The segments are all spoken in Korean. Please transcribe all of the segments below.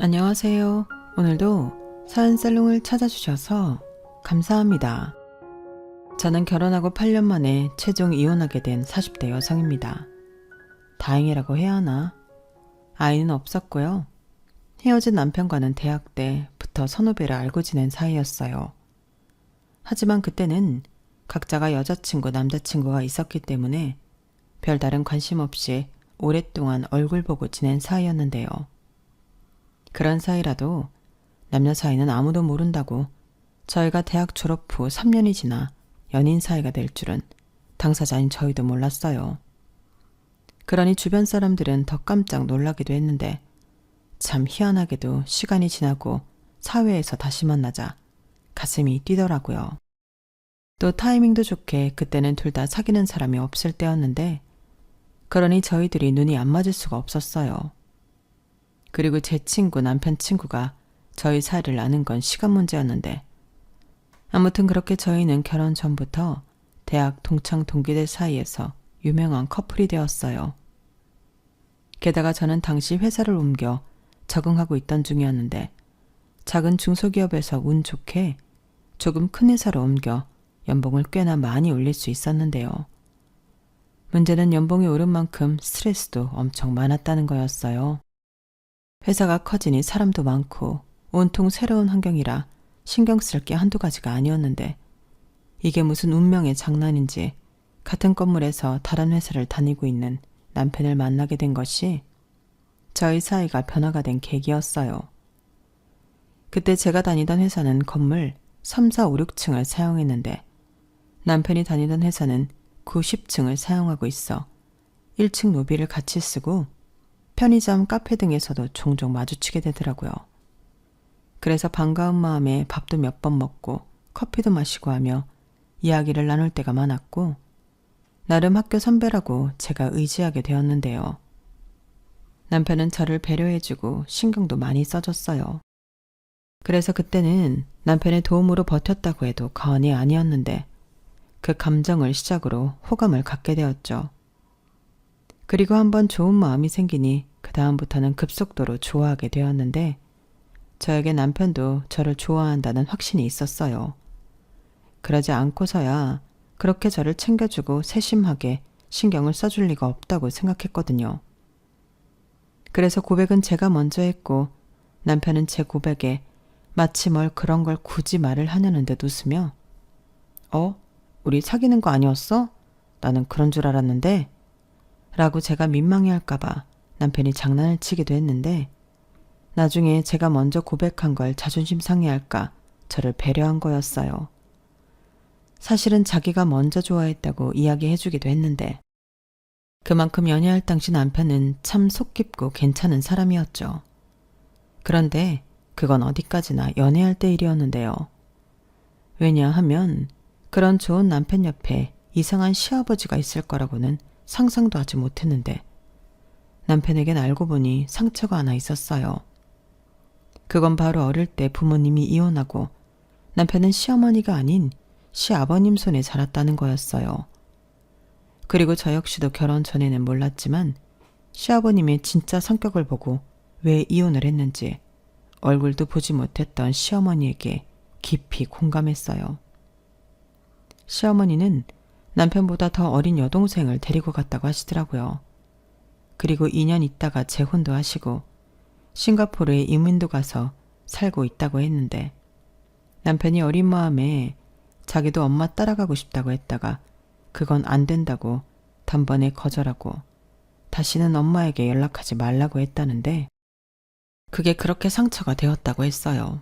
안녕하세요. 오늘도 사연살롱을 찾아주셔서 감사합니다. 저는 결혼하고 8년 만에 최종 이혼하게 된 40대 여성입니다. 다행이라고 해야 하나? 아이는 없었고요. 헤어진 남편과는 대학 때부터 선후배를 알고 지낸 사이였어요. 하지만 그때는 각자가 여자친구, 남자친구가 있었기 때문에 별다른 관심 없이 오랫동안 얼굴 보고 지낸 사이였는데요. 그런 사이라도 남녀 사이는 아무도 모른다고 저희가 대학 졸업 후 3년이 지나 연인 사이가 될 줄은 당사자인 저희도 몰랐어요. 그러니 주변 사람들은 더 깜짝 놀라기도 했는데 참 희한하게도 시간이 지나고 사회에서 다시 만나자 가슴이 뛰더라고요. 또 타이밍도 좋게 그때는 둘 다 사귀는 사람이 없을 때였는데 그러니 저희들이 눈이 안 맞을 수가 없었어요. 그리고 제 친구 남편 친구가 저희 사이를 아는 건 시간 문제였는데 아무튼 그렇게 저희는 결혼 전부터 대학 동창 동기들 사이에서 유명한 커플이 되었어요. 게다가 저는 당시 회사를 옮겨 적응하고 있던 중이었는데 작은 중소기업에서 운 좋게 조금 큰 회사로 옮겨 연봉을 꽤나 많이 올릴 수 있었는데요. 문제는 연봉이 오른 만큼 스트레스도 엄청 많았다는 거였어요. 회사가 커지니 사람도 많고 온통 새로운 환경이라 신경 쓸 게 한두 가지가 아니었는데 이게 무슨 운명의 장난인지 같은 건물에서 다른 회사를 다니고 있는 남편을 만나게 된 것이 저희 사이가 변화가 된 계기였어요. 그때 제가 다니던 회사는 건물 3, 4, 5, 6층을 사용했는데 남편이 다니던 회사는 9, 10층을 사용하고 있어 1층 로비를 같이 쓰고 편의점, 카페 등에서도 종종 마주치게 되더라고요. 그래서 반가운 마음에 밥도 몇 번 먹고 커피도 마시고 하며 이야기를 나눌 때가 많았고 나름 학교 선배라고 제가 의지하게 되었는데요. 남편은 저를 배려해주고 신경도 많이 써줬어요. 그래서 그때는 남편의 도움으로 버텼다고 해도 과언이 아니었는데 그 감정을 시작으로 호감을 갖게 되었죠. 그리고 한번 좋은 마음이 생기니 그 다음부터는 급속도로 좋아하게 되었는데 저에게 남편도 저를 좋아한다는 확신이 있었어요. 그러지 않고서야 그렇게 저를 챙겨주고 세심하게 신경을 써줄 리가 없다고 생각했거든요. 그래서 고백은 제가 먼저 했고 남편은 제 고백에 마치 뭘 그런 걸 굳이 말을 하냐는 듯 웃으며 우리 사귀는 거 아니었어? 나는 그런 줄 알았는데 라고 제가 민망해할까봐 남편이 장난을 치기도 했는데 나중에 제가 먼저 고백한 걸 자존심 상해할까 저를 배려한 거였어요. 사실은 자기가 먼저 좋아했다고 이야기해주기도 했는데 그만큼 연애할 당시 남편은 참 속 깊고 괜찮은 사람이었죠. 그런데 그건 어디까지나 연애할 때 일이었는데요. 왜냐하면 그런 좋은 남편 옆에 이상한 시아버지가 있을 거라고는 상상도 하지 못했는데 남편에겐 알고 보니 상처가 하나 있었어요. 그건 바로 어릴 때 부모님이 이혼하고 남편은 시어머니가 아닌 시아버님 손에 자랐다는 거였어요. 그리고 저 역시도 결혼 전에는 몰랐지만 시아버님의 진짜 성격을 보고 왜 이혼을 했는지 얼굴도 보지 못했던 시어머니에게 깊이 공감했어요. 시어머니는 남편보다 더 어린 여동생을 데리고 갔다고 하시더라고요. 그리고 2년 있다가 재혼도 하시고 싱가포르에 이민도 가서 살고 있다고 했는데 남편이 어린 마음에 자기도 엄마 따라가고 싶다고 했다가 그건 안 된다고 단번에 거절하고 다시는 엄마에게 연락하지 말라고 했다는데 그게 그렇게 상처가 되었다고 했어요.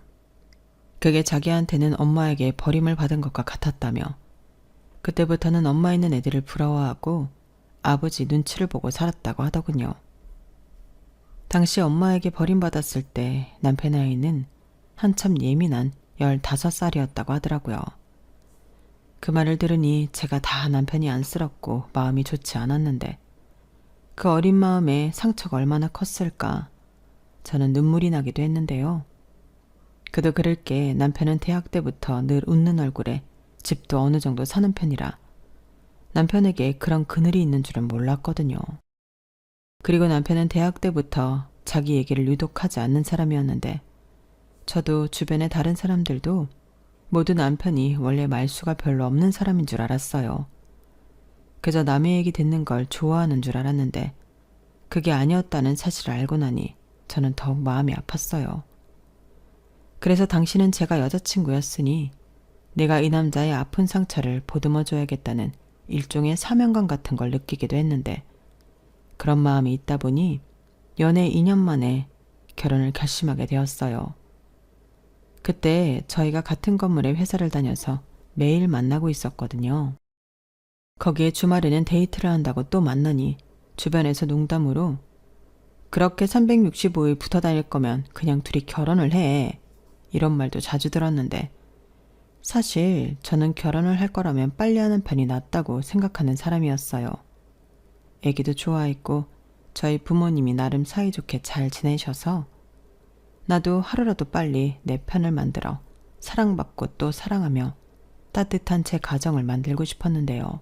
그게 자기한테는 엄마에게 버림을 받은 것과 같았다며 그때부터는 엄마 있는 애들을 부러워하고 아버지 눈치를 보고 살았다고 하더군요. 당시 엄마에게 버림받았을 때 남편 아이는 한참 예민한 15살이었다고 하더라고요. 그 말을 들으니 제가 다 남편이 안쓰럽고 마음이 좋지 않았는데 그 어린 마음에 상처가 얼마나 컸을까 저는 눈물이 나기도 했는데요. 그도 그럴 게 남편은 대학 때부터 늘 웃는 얼굴에 집도 어느 정도 사는 편이라 남편에게 그런 그늘이 있는 줄은 몰랐거든요. 그리고 남편은 대학 때부터 자기 얘기를 유독 하지 않는 사람이었는데 저도 주변의 다른 사람들도 모두 남편이 원래 말수가 별로 없는 사람인 줄 알았어요. 그저 남의 얘기 듣는 걸 좋아하는 줄 알았는데 그게 아니었다는 사실을 알고 나니 저는 더욱 마음이 아팠어요. 그래서 당신은 제가 여자친구였으니 내가 이 남자의 아픈 상처를 보듬어줘야겠다는 일종의 사명감 같은 걸 느끼기도 했는데 그런 마음이 있다 보니 연애 2년 만에 결혼을 결심하게 되었어요. 그때 저희가 같은 건물에 회사를 다녀서 매일 만나고 있었거든요. 거기에 주말에는 데이트를 한다고 또 만나니 주변에서 농담으로 그렇게 365일 붙어 다닐 거면 그냥 둘이 결혼을 해. 이런 말도 자주 들었는데 사실 저는 결혼을 할 거라면 빨리 하는 편이 낫다고 생각하는 사람이었어요. 애기도 좋아했고 저희 부모님이 나름 사이좋게 잘 지내셔서 나도 하루라도 빨리 내 편을 만들어 사랑받고 또 사랑하며 따뜻한 제 가정을 만들고 싶었는데요.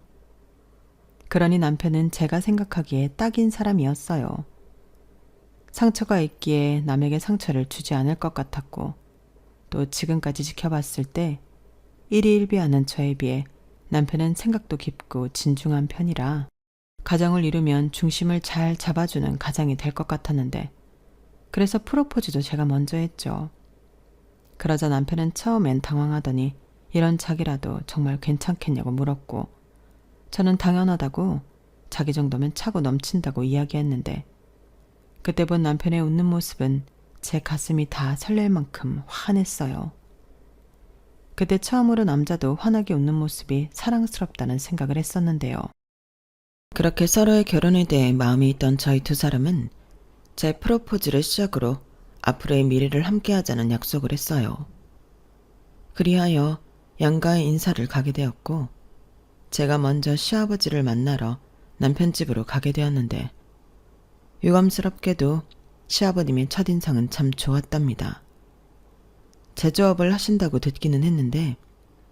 그러니 남편은 제가 생각하기에 딱인 사람이었어요. 상처가 있기에 남에게 상처를 주지 않을 것 같았고 또 지금까지 지켜봤을 때 일희일비하는 저에 비해 남편은 생각도 깊고 진중한 편이라 가정을 이루면 중심을 잘 잡아주는 가장이 될 것 같았는데 그래서 프로포즈도 제가 먼저 했죠. 그러자 남편은 처음엔 당황하더니 이런 자기라도 정말 괜찮겠냐고 물었고 저는 당연하다고 자기 정도면 차고 넘친다고 이야기했는데 그때 본 남편의 웃는 모습은 제 가슴이 다 설렐 만큼 환했어요. 그때 처음으로 남자도 환하게 웃는 모습이 사랑스럽다는 생각을 했었는데요. 그렇게 서로의 결혼에 대해 마음이 있던 저희 두 사람은 제 프로포즈를 시작으로 앞으로의 미래를 함께하자는 약속을 했어요. 그리하여 양가의 인사를 가게 되었고 제가 먼저 시아버지를 만나러 남편 집으로 가게 되었는데 유감스럽게도 시아버님의 첫인상은 참 좋았답니다. 제조업을 하신다고 듣기는 했는데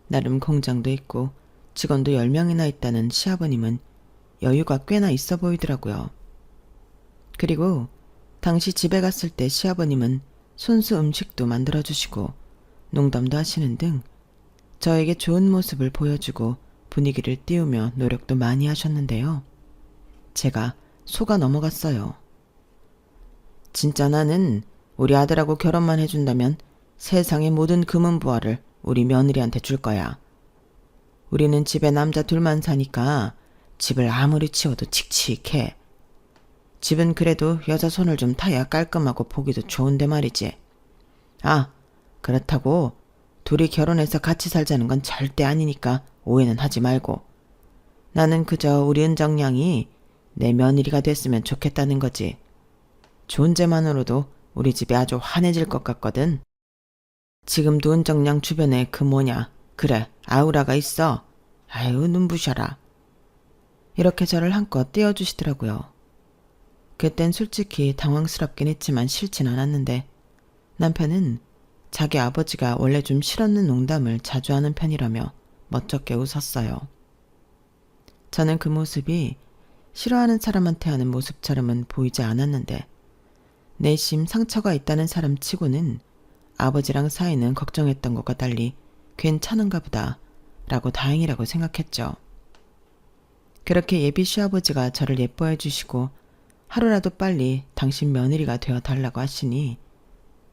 나름 공장도 있고 직원도 10명이나 있다는 시아버님은 여유가 꽤나 있어 보이더라고요. 그리고 당시 집에 갔을 때 시아버님은 손수 음식도 만들어주시고 농담도 하시는 등 저에게 좋은 모습을 보여주고 분위기를 띄우며 노력도 많이 하셨는데요. 제가 속아 넘어갔어요. 진짜 나는 우리 아들하고 결혼만 해준다면 세상의 모든 금은부화를 우리 며느리한테 줄 거야. 우리는 집에 남자 둘만 사니까 집을 아무리 치워도 칙칙해. 집은 그래도 여자 손을 좀 타야 깔끔하고 보기도 좋은데 말이지. 아, 그렇다고 둘이 결혼해서 같이 살자는 건 절대 아니니까 오해는 하지 말고. 나는 그저 우리 은정양이 내 며느리가 됐으면 좋겠다는 거지. 존재만으로도 우리 집이 아주 환해질 것 같거든. 지금도 은정양 주변에 그 뭐냐, 그래, 아우라가 있어. 아유, 눈부셔라. 이렇게 저를 한껏 띄워주시더라고요. 그땐 솔직히 당황스럽긴 했지만 싫진 않았는데 남편은 자기 아버지가 원래 좀 실없는 농담을 자주 하는 편이라며 멋쩍게 웃었어요. 저는 그 모습이 싫어하는 사람한테 하는 모습처럼은 보이지 않았는데 내심 상처가 있다는 사람 치고는 아버지랑 사이는 걱정했던 것과 달리 괜찮은가 보다 라고 다행이라고 생각했죠. 그렇게 예비 시아버지가 저를 예뻐해 주시고 하루라도 빨리 당신 며느리가 되어 달라고 하시니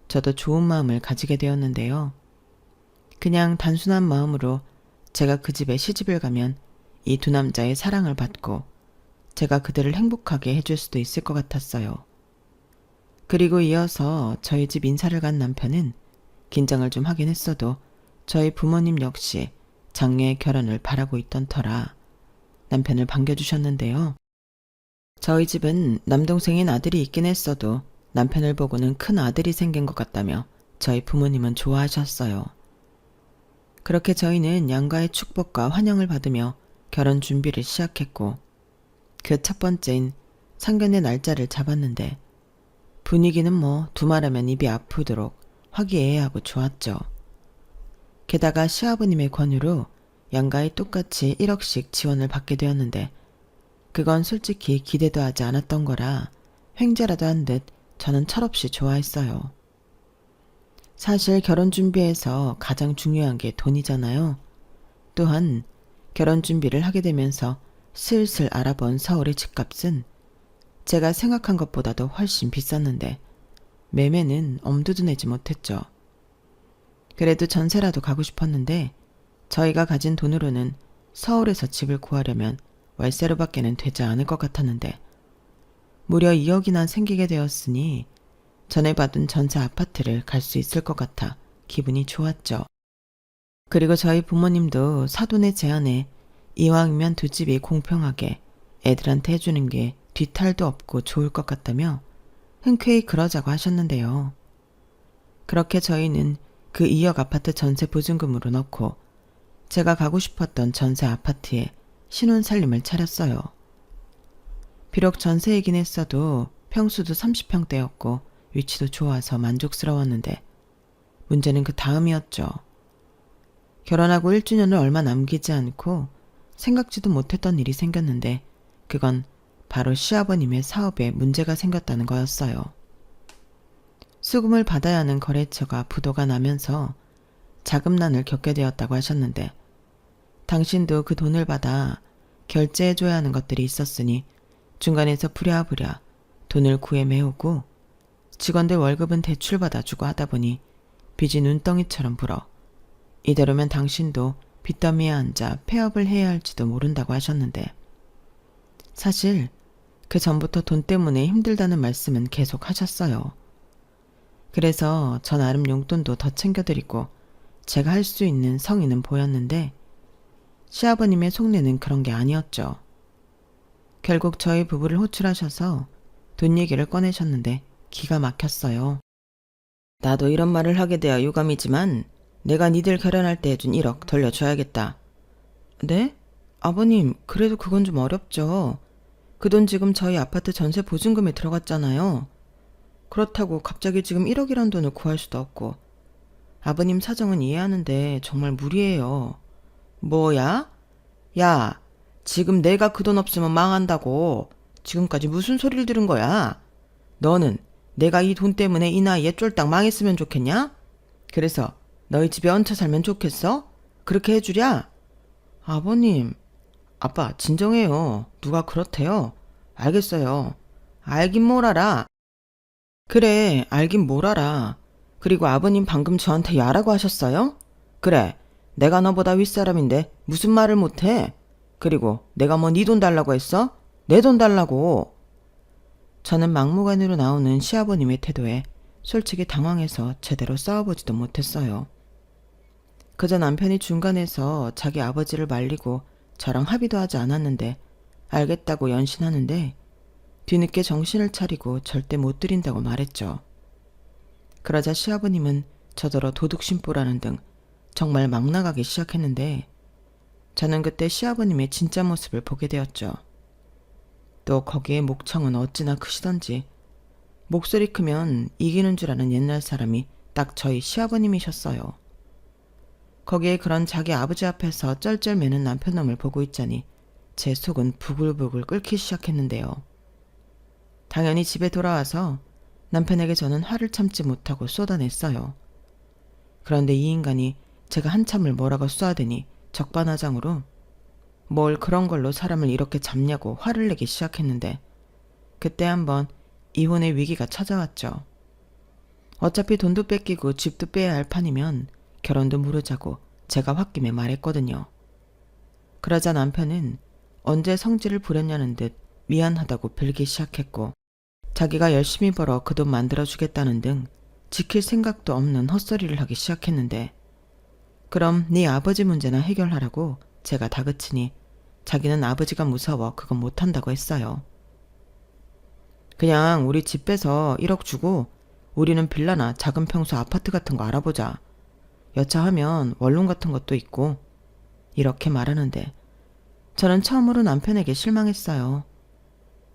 저도 좋은 마음을 가지게 되었는데요. 그냥 단순한 마음으로 제가 그 집에 시집을 가면 이 두 남자의 사랑을 받고 제가 그들을 행복하게 해줄 수도 있을 것 같았어요. 그리고 이어서 저희 집 인사를 간 남편은 긴장을 좀 하긴 했어도 저희 부모님 역시 장녀의 결혼을 바라고 있던 터라 남편을 반겨주셨는데요. 저희 집은 남동생인 아들이 있긴 했어도 남편을 보고는 큰 아들이 생긴 것 같다며 저희 부모님은 좋아하셨어요. 그렇게 저희는 양가의 축복과 환영을 받으며 결혼 준비를 시작했고 그 첫 번째인 상견례 날짜를 잡았는데 분위기는 뭐 두말하면 입이 아프도록 화기애애하고 좋았죠. 게다가 시아버님의 권유로 양가에 똑같이 1억씩 지원을 받게 되었는데 그건 솔직히 기대도 하지 않았던 거라 횡재라도 한 듯 저는 철없이 좋아했어요. 사실 결혼 준비에서 가장 중요한 게 돈이잖아요. 또한 결혼 준비를 하게 되면서 슬슬 알아본 서울의 집값은 제가 생각한 것보다도 훨씬 비쌌는데 매매는 엄두도 내지 못했죠. 그래도 전세라도 가고 싶었는데 저희가 가진 돈으로는 서울에서 집을 구하려면 월세로밖에는 되지 않을 것 같았는데 무려 2억이나 생기게 되었으니 전에 받은 전세 아파트를 갈 수 있을 것 같아 기분이 좋았죠. 그리고 저희 부모님도 사돈의 제안에 이왕이면 두 집이 공평하게 애들한테 해주는 게 뒤탈도 없고 좋을 것 같다며 흔쾌히 그러자고 하셨는데요. 그렇게 저희는 그 2억 아파트 전세 보증금으로 넣고 제가 가고 싶었던 전세 아파트에 신혼살림을 차렸어요. 비록 전세이긴 했어도 평수도 30평대였고 위치도 좋아서 만족스러웠는데 문제는 그 다음이었죠. 결혼하고 1주년을 얼마 남기지 않고 생각지도 못했던 일이 생겼는데 그건 바로 시아버님의 사업에 문제가 생겼다는 거였어요. 수금을 받아야 하는 거래처가 부도가 나면서 자금난을 겪게 되었다고 하셨는데 당신도 그 돈을 받아 결제해줘야 하는 것들이 있었으니 중간에서 부랴부랴 돈을 구해 메우고 직원들 월급은 대출 받아주고 하다 보니 빚이 눈덩이처럼 불어 이대로면 당신도 빚더미에 앉아 폐업을 해야 할지도 모른다고 하셨는데 사실 그 전부터 돈 때문에 힘들다는 말씀은 계속 하셨어요. 그래서 저 나름 용돈도 더 챙겨드리고 제가 할 수 있는 성의는 보였는데 시아버님의 속내는 그런 게 아니었죠. 결국 저희 부부를 호출하셔서 돈 얘기를 꺼내셨는데 기가 막혔어요. 나도 이런 말을 하게 되어 유감이지만 내가 니들 결혼할 때 해준 1억 돌려줘야겠다. 네? 아버님, 그래도 그건 좀 어렵죠. 그 돈 지금 저희 아파트 전세 보증금에 들어갔잖아요. 그렇다고 갑자기 지금 1억이란 돈을 구할 수도 없고 아버님 사정은 이해하는데 정말 무리예요. 뭐야? 야, 지금 내가 그 돈 없으면 망한다고 지금까지 무슨 소리를 들은 거야? 너는 내가 이 돈 때문에 이 나이에 쫄딱 망했으면 좋겠냐? 그래서 너희 집에 얹혀 살면 좋겠어? 그렇게 해주랴? 아버님, 아빠 진정해요. 누가 그렇대요? 알겠어요. 알긴 뭘 알아. 그래, 알긴 뭘 알아. 그리고 아버님 방금 저한테 야라고 하셨어요? 그래, 내가 너보다 윗사람인데 무슨 말을 못해? 그리고 내가 뭐 네 돈 달라고 했어? 내 돈 달라고. 저는 막무가내로 나오는 시아버님의 태도에 솔직히 당황해서 제대로 싸워보지도 못했어요. 그저 남편이 중간에서 자기 아버지를 말리고 저랑 합의도 하지 않았는데 알겠다고 연신하는데 뒤늦게 정신을 차리고 절대 못 드린다고 말했죠. 그러자 시아버님은 저더러 도둑심보라는 등 정말 막 나가기 시작했는데 저는 그때 시아버님의 진짜 모습을 보게 되었죠. 또 거기에 목청은 어찌나 크시던지 목소리 크면 이기는 줄 아는 옛날 사람이 딱 저희 시아버님이셨어요. 거기에 그런 자기 아버지 앞에서 쩔쩔매는 남편놈을 보고 있자니 제 속은 부글부글 끓기 시작했는데요. 당연히 집에 돌아와서 남편에게 저는 화를 참지 못하고 쏟아냈어요. 그런데 이 인간이 제가 한참을 뭐라고 쏘아대니 적반하장으로 뭘 그런 걸로 사람을 이렇게 잡냐고 화를 내기 시작했는데 그때 한번 이혼의 위기가 찾아왔죠. 어차피 돈도 뺏기고 집도 빼야 할 판이면 결혼도 무르자고 제가 홧김에 말했거든요. 그러자 남편은 언제 성질을 부렸냐는 듯 미안하다고 빌기 시작했고 자기가 열심히 벌어 그 돈 만들어주겠다는 등 지킬 생각도 없는 헛소리를 하기 시작했는데 그럼 네 아버지 문제나 해결하라고 제가 다그치니 자기는 아버지가 무서워 그건 못한다고 했어요. 그냥 우리 집 빼서 1억 주고 우리는 빌라나 작은 평수 아파트 같은 거 알아보자. 여차하면 원룸 같은 것도 있고 이렇게 말하는데 저는 처음으로 남편에게 실망했어요.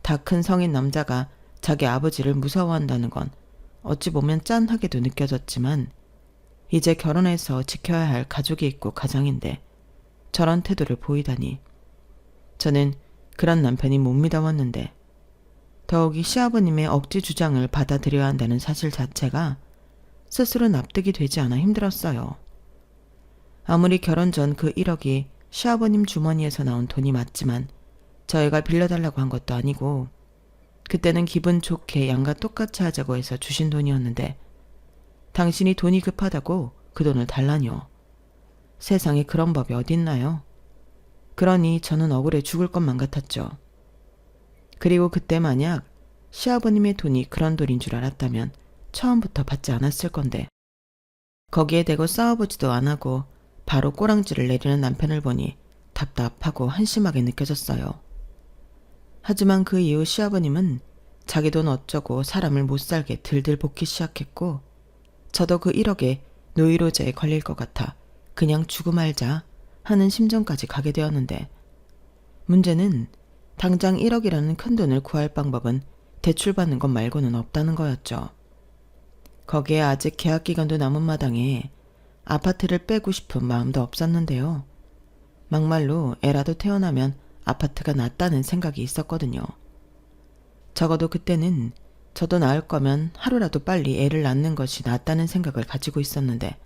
다 큰 성인 남자가 자기 아버지를 무서워한다는 건 어찌 보면 짠하게도 느껴졌지만 이제 결혼해서 지켜야 할 가족이 있고 가장인데 저런 태도를 보이다니 저는 그런 남편이 못 믿어왔는데 더욱이 시아버님의 억지 주장을 받아들여야 한다는 사실 자체가 스스로 납득이 되지 않아 힘들었어요. 아무리 결혼 전 그 1억이 시아버님 주머니에서 나온 돈이 맞지만 저희가 빌려달라고 한 것도 아니고 그때는 기분 좋게 양가 똑같이 하자고 해서 주신 돈이었는데 당신이 돈이 급하다고 그 돈을 달라뇨. 세상에 그런 법이 어딨나요? 그러니 저는 억울해 죽을 것만 같았죠. 그리고 그때 만약 시아버님의 돈이 그런 돈인 줄 알았다면 처음부터 받지 않았을 건데 거기에 대고 싸워보지도 안 하고 바로 꼬랑지를 내리는 남편을 보니 답답하고 한심하게 느껴졌어요. 하지만 그 이후 시아버님은 자기 돈 어쩌고 사람을 못 살게 들들 볶기 시작했고 저도 그 1억에 노이로제에 걸릴 것 같아 그냥 주고 말자 하는 심정까지 가게 되었는데 문제는 당장 1억이라는 큰 돈을 구할 방법은 대출받는 것 말고는 없다는 거였죠. 거기에 아직 계약 기간도 남은 마당에 아파트를 빼고 싶은 마음도 없었는데요. 막말로 애라도 태어나면 아파트가 낫다는 생각이 있었거든요. 적어도 그때는 저도 낳을 거면 하루라도 빨리 애를 낳는 것이 낫다는 생각을 가지고 있었는데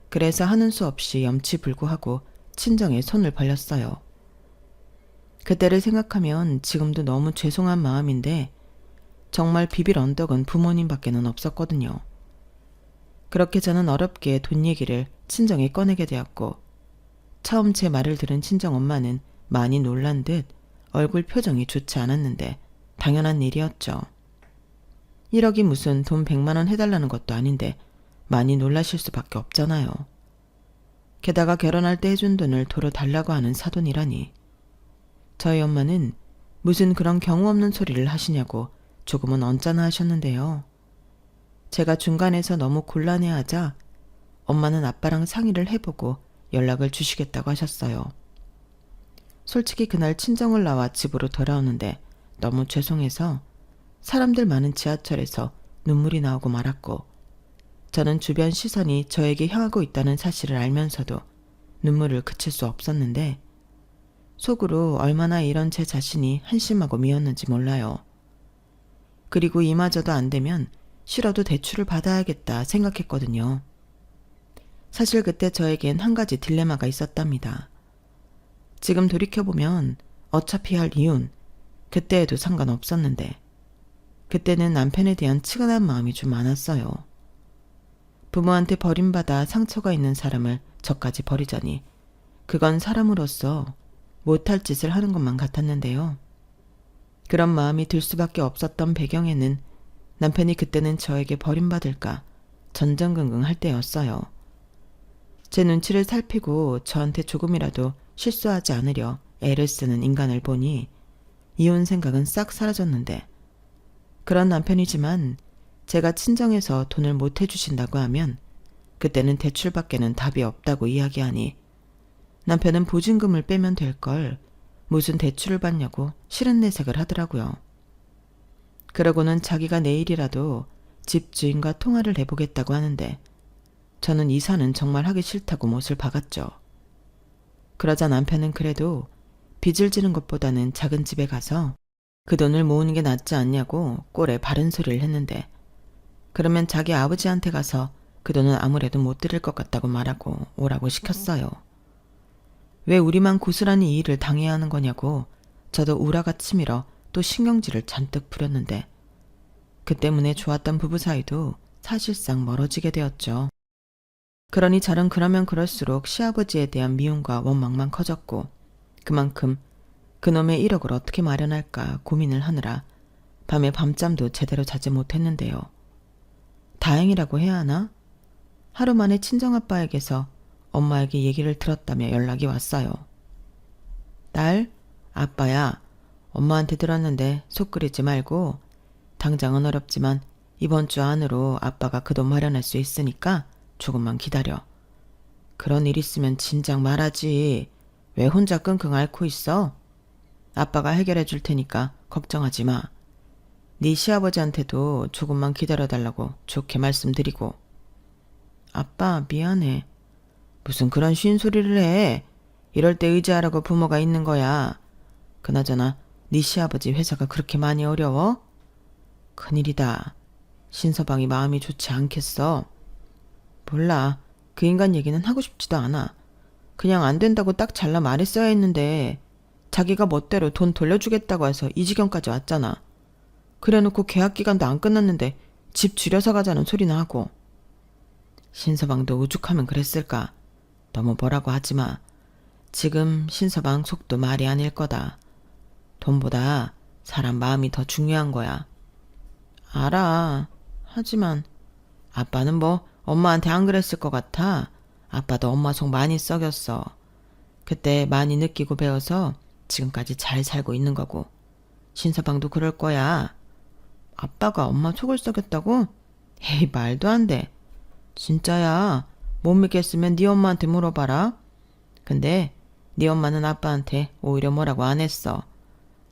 그래서 하는 수 없이 염치불구하고 친정에 손을 벌렸어요. 그때를 생각하면 지금도 너무 죄송한 마음인데 정말 비빌 언덕은 부모님밖에는 없었거든요. 그렇게 저는 어렵게 돈 얘기를 친정에 꺼내게 되었고 처음 제 말을 들은 친정엄마는 많이 놀란 듯 얼굴 표정이 좋지 않았는데 당연한 일이었죠. 1억이 무슨 돈 100만 원 해달라는 것도 아닌데 많이 놀라실 수밖에 없잖아요. 게다가 결혼할 때 해준 돈을 도로 달라고 하는 사돈이라니. 저희 엄마는 무슨 그런 경우 없는 소리를 하시냐고 조금은 언짢아 하셨는데요. 제가 중간에서 너무 곤란해하자 엄마는 아빠랑 상의를 해보고 연락을 주시겠다고 하셨어요. 솔직히 그날 친정을 나와 집으로 돌아오는데 너무 죄송해서 사람들 많은 지하철에서 눈물이 나오고 말았고 저는 주변 시선이 저에게 향하고 있다는 사실을 알면서도 눈물을 그칠 수 없었는데 속으로 얼마나 이런 제 자신이 한심하고 미웠는지 몰라요. 그리고 이마저도 안 되면 싫어도 대출을 받아야겠다 생각했거든요. 사실 그때 저에겐 한 가지 딜레마가 있었답니다. 지금 돌이켜보면 어차피 할 이혼, 그때에도 상관없었는데 그때는 남편에 대한 측은한 마음이 좀 많았어요. 부모한테 버림받아 상처가 있는 사람을 저까지 버리자니 그건 사람으로서 못할 짓을 하는 것만 같았는데요. 그런 마음이 들 수밖에 없었던 배경에는 남편이 그때는 저에게 버림받을까 전전긍긍할 때였어요. 제 눈치를 살피고 저한테 조금이라도 실수하지 않으려 애를 쓰는 인간을 보니 이혼 생각은 싹 사라졌는데 그런 남편이지만 제가 친정에서 돈을 못 해주신다고 하면 그때는 대출밖에는 답이 없다고 이야기하니 남편은 보증금을 빼면 될 걸 무슨 대출을 받냐고 싫은 내색을 하더라고요. 그러고는 자기가 내일이라도 집주인과 통화를 해보겠다고 하는데 저는 이사는 정말 하기 싫다고 못을 박았죠. 그러자 남편은 그래도 빚을 지는 것보다는 작은 집에 가서 그 돈을 모으는 게 낫지 않냐고 꼴에 바른 소리를 했는데 그러면 자기 아버지한테 가서 그 돈은 아무래도 못 드릴 것 같다고 말하고 오라고 시켰어요. 왜 우리만 고스란히 이 일을 당해야 하는 거냐고 저도 우라가 치밀어 또 신경질을 잔뜩 부렸는데 그 때문에 좋았던 부부 사이도 사실상 멀어지게 되었죠. 그러니 저는 그러면 그럴수록 시아버지에 대한 미움과 원망만 커졌고 그만큼 그놈의 1억을 어떻게 마련할까 고민을 하느라 밤에 밤잠도 제대로 자지 못했는데요. 다행이라고 해야 하나? 하루 만에 친정아빠에게서 엄마에게 얘기를 들었다며 연락이 왔어요. 딸, 아빠야, 엄마한테 들었는데 속 끓이지 말고 당장은 어렵지만 이번 주 안으로 아빠가 그 돈 마련할 수 있으니까 조금만 기다려. 그런 일 있으면 진작 말하지. 왜 혼자 끙끙 앓고 있어? 아빠가 해결해 줄 테니까 걱정하지 마. 네 시아버지한테도 조금만 기다려달라고 좋게 말씀드리고. 아빠 미안해. 무슨 그런 쉰 소리를 해. 이럴 때 의지하라고 부모가 있는 거야. 그나저나 네 시아버지 회사가 그렇게 많이 어려워? 큰일이다. 신서방이 마음이 좋지 않겠어. 몰라. 그 인간 얘기는 하고 싶지도 않아. 그냥 안 된다고 딱 잘라 말했어야 했는데 자기가 멋대로 돈 돌려주겠다고 해서 이 지경까지 왔잖아. 그래놓고 계약 기간도 안 끝났는데 집 줄여서 가자는 소리나 하고. 신서방도 오죽하면 그랬을까. 너무 뭐라고 하지 마. 지금 신서방 속도 말이 아닐 거다. 돈보다 사람 마음이 더 중요한 거야. 알아. 하지만 아빠는 뭐 엄마한테 안 그랬을 것 같아. 아빠도 엄마 속 많이 썩였어. 그때 많이 느끼고 배워서 지금까지 잘 살고 있는 거고. 신서방도 그럴 거야. 아빠가 엄마 속을 썩였다고? 에이, 말도 안 돼. 진짜야. 못 믿겠으면 네 엄마한테 물어봐라. 근데 네 엄마는 아빠한테 오히려 뭐라고 안 했어.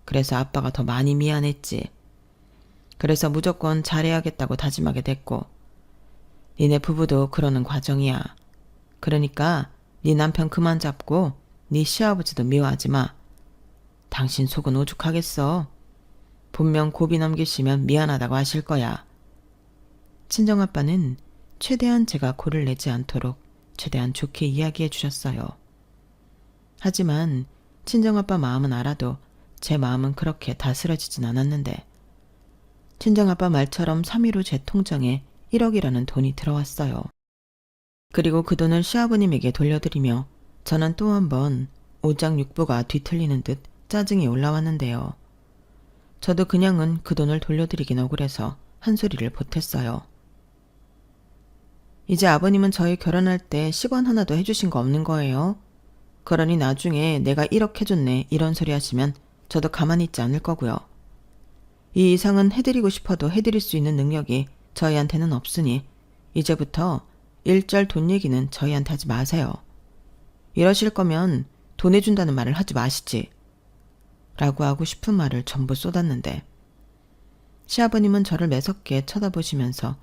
그래서 아빠가 더 많이 미안했지. 그래서 무조건 잘해야겠다고 다짐하게 됐고. 니네 부부도 그러는 과정이야. 그러니까 네 남편 그만 잡고 네 시아버지도 미워하지 마. 당신 속은 오죽하겠어. 분명 고비 넘기시면 미안하다고 하실 거야. 친정아빠는 최대한 제가 고를 내지 않도록 최대한 좋게 이야기해 주셨어요. 하지만 친정아빠 마음은 알아도 제 마음은 그렇게 다스려지진 않았는데 친정아빠 말처럼 3일 후 제 통장에 1억이라는 돈이 들어왔어요. 그리고 그 돈을 시아버님에게 돌려드리며 저는 또 한 번 오장육부가 뒤틀리는 듯 짜증이 올라왔는데요. 저도 그냥은 그 돈을 돌려드리긴 억울해서 한 소리를 보탰어요. 이제 아버님은 저희 결혼할 때 10원 하나도 해주신 거 없는 거예요. 그러니 나중에 내가 1억 해줬네 이런 소리 하시면 저도 가만히 있지 않을 거고요. 이 이상은 해드리고 싶어도 해드릴 수 있는 능력이 저희한테는 없으니 이제부터 일절 돈 얘기는 저희한테 하지 마세요. 이러실 거면 돈 해준다는 말을 하지 마시지. 라고 하고 싶은 말을 전부 쏟았는데 시아버님은 저를 매섭게 쳐다보시면서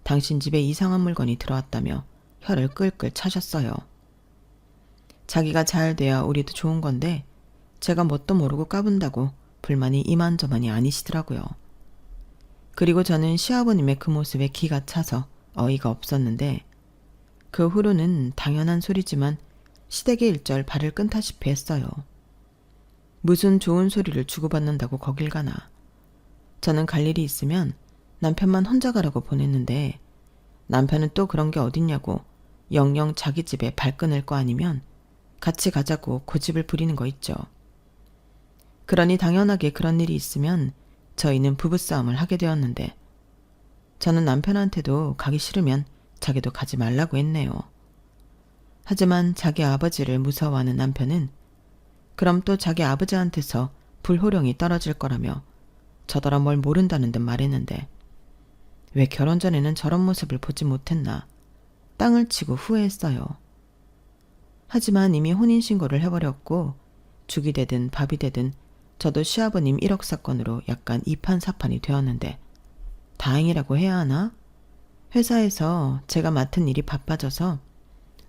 당신 집에 이상한 물건이 들어왔다며 혀를 끌끌 차셨어요. 자기가 잘 돼야 우리도 좋은 건데 제가 뭣도 모르고 까분다고 불만이 이만저만이 아니시더라고요. 그리고 저는 시아버님의 그 모습에 기가 차서 어이가 없었는데 그 후로는 당연한 소리지만 시댁의 일절 발을 끈다시피 했어요. 무슨 좋은 소리를 주고받는다고 거길 가나. 저는 갈 일이 있으면 남편만 혼자 가라고 보냈는데 남편은 또 그런 게 어딨냐고 영영 자기 집에 발 끊을 거 아니면 같이 가자고 고집을 부리는 거 있죠. 그러니 당연하게 그런 일이 있으면 저희는 부부싸움을 하게 되었는데 저는 남편한테도 가기 싫으면 자기도 가지 말라고 했네요. 하지만 자기 아버지를 무서워하는 남편은 그럼 또 자기 아버지한테서 불호령이 떨어질 거라며 저더러 뭘 모른다는 듯 말했는데 왜 결혼 전에는 저런 모습을 보지 못했나 땅을 치고 후회했어요. 하지만 이미 혼인신고를 해버렸고 죽이 되든 밥이 되든 저도 시아버님 1억 사건으로 약간 이판사판이 되었는데 다행이라고 해야 하나? 회사에서 제가 맡은 일이 바빠져서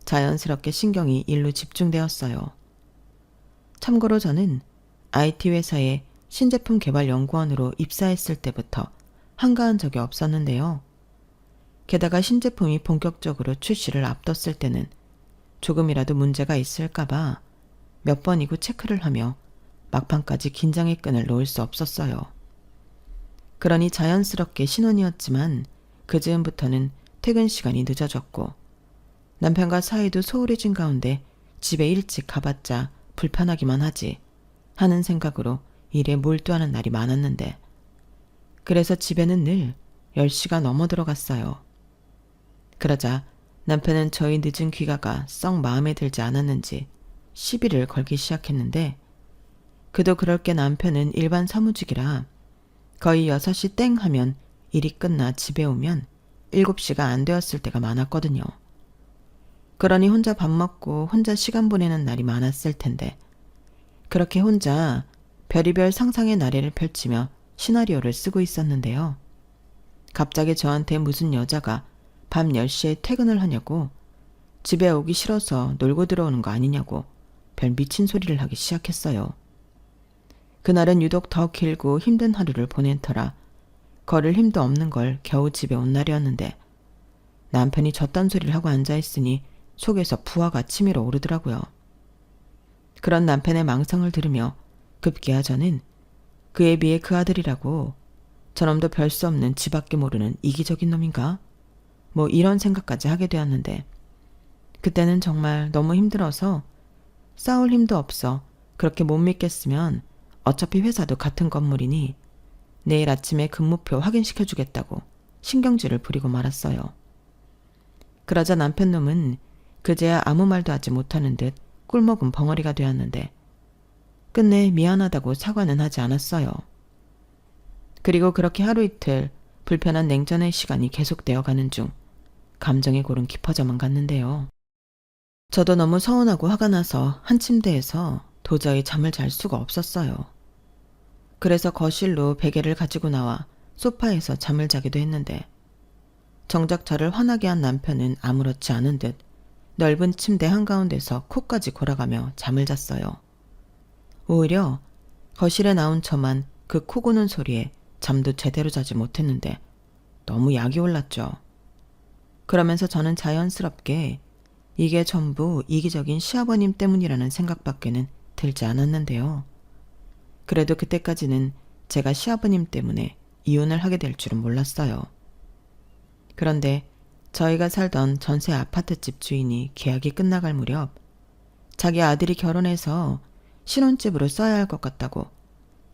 자연스럽게 신경이 일로 집중되었어요. 참고로 저는 IT 회사에 신제품 개발 연구원으로 입사했을 때부터 한가한 적이 없었는데요. 게다가 신제품이 본격적으로 출시를 앞뒀을 때는 조금이라도 문제가 있을까봐 몇 번이고 체크를 하며 막판까지 긴장의 끈을 놓을 수 없었어요. 그러니 자연스럽게 신혼이었지만 그 즈음부터는 퇴근 시간이 늦어졌고 남편과 사이도 소홀해진 가운데 집에 일찍 가봤자 불편하기만 하지 하는 생각으로 일에 몰두하는 날이 많았는데 그래서 집에는 늘 10시가 넘어 들어갔어요. 그러자 남편은 저희 늦은 귀가가 썩 마음에 들지 않았는지 시비를 걸기 시작했는데 그도 그럴 게 남편은 일반 사무직이라 거의 6시 땡 하면 일이 끝나 집에 오면 7시가 안 되었을 때가 많았거든요. 그러니 혼자 밥 먹고 혼자 시간 보내는 날이 많았을 텐데 그렇게 혼자 별의별 상상의 나래를 펼치며 시나리오를 쓰고 있었는데요. 갑자기 저한테 무슨 여자가 밤 10시에 퇴근을 하냐고 집에 오기 싫어서 놀고 들어오는 거 아니냐고 별 미친 소리를 하기 시작했어요. 그날은 유독 더 길고 힘든 하루를 보낸 터라 걸을 힘도 없는 걸 겨우 집에 온 날이었는데 남편이 저딴 소리를 하고 앉아있으니 속에서 부하가 치밀어 오르더라고요. 그런 남편의 망상을 들으며 급기야 저는 그에 비해 그 아들이라고 저놈도 별 수 없는 지밖에 모르는 이기적인 놈인가? 뭐 이런 생각까지 하게 되었는데 그때는 정말 너무 힘들어서 싸울 힘도 없어 그렇게 못 믿겠으면 어차피 회사도 같은 건물이니 내일 아침에 근무표 확인시켜주겠다고 신경질을 부리고 말았어요. 그러자 남편 놈은 그제야 아무 말도 하지 못하는 듯 꿀먹은 벙어리가 되었는데 끝내 미안하다고 사과는 하지 않았어요. 그리고 그렇게 하루 이틀 불편한 냉전의 시간이 계속되어 가는 중 감정의 골은 깊어져만 갔는데요. 저도 너무 서운하고 화가 나서 한 침대에서 도저히 잠을 잘 수가 없었어요. 그래서 거실로 베개를 가지고 나와 소파에서 잠을 자기도 했는데 정작 저를 화나게 한 남편은 아무렇지 않은 듯 넓은 침대 한가운데서 코까지 골아가며 잠을 잤어요. 오히려 거실에 나온 저만 그 코 고는 소리에 잠도 제대로 자지 못했는데 너무 약이 올랐죠. 그러면서 저는 자연스럽게 이게 전부 이기적인 시아버님 때문이라는 생각밖에는 들지 않았는데요. 그래도 그때까지는 제가 시아버님 때문에 이혼을 하게 될 줄은 몰랐어요. 그런데 저희가 살던 전세 아파트집 주인이 계약이 끝나갈 무렵 자기 아들이 결혼해서 신혼집으로 써야 할 것 같다고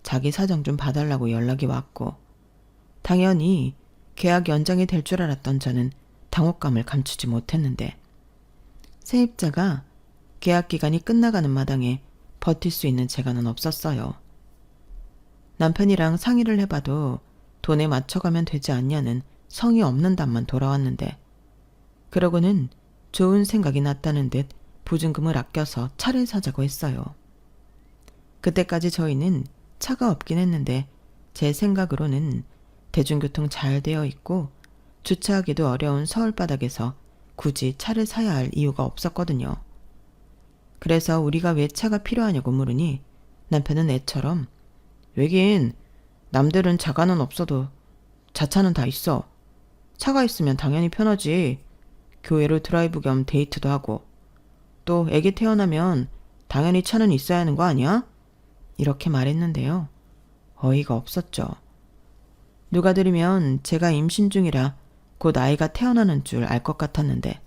자기 사정 좀 봐달라고 연락이 왔고 당연히 계약 연장이 될 줄 알았던 저는 당혹감을 감추지 못했는데 세입자가 계약 기간이 끝나가는 마당에 버틸 수 있는 재간은 없었어요. 남편이랑 상의를 해봐도 돈에 맞춰가면 되지 않냐는 성의 없는 답만 돌아왔는데 그러고는 좋은 생각이 났다는 듯 보증금을 아껴서 차를 사자고 했어요. 그때까지 저희는 차가 없긴 했는데 제 생각으로는 대중교통 잘 되어 있고 주차하기도 어려운 서울바닥에서 굳이 차를 사야 할 이유가 없었거든요. 그래서 우리가 왜 차가 필요하냐고 물으니 남편은 애처럼 왜긴 남들은 자가는 없어도 자차는 다 있어. 차가 있으면 당연히 편하지. 교회로 드라이브 겸 데이트도 하고 또 애기 태어나면 당연히 차는 있어야 하는 거 아니야? 이렇게 말했는데요. 어이가 없었죠. 누가 들으면 제가 임신 중이라 곧 아이가 태어나는 줄 알 것 같았는데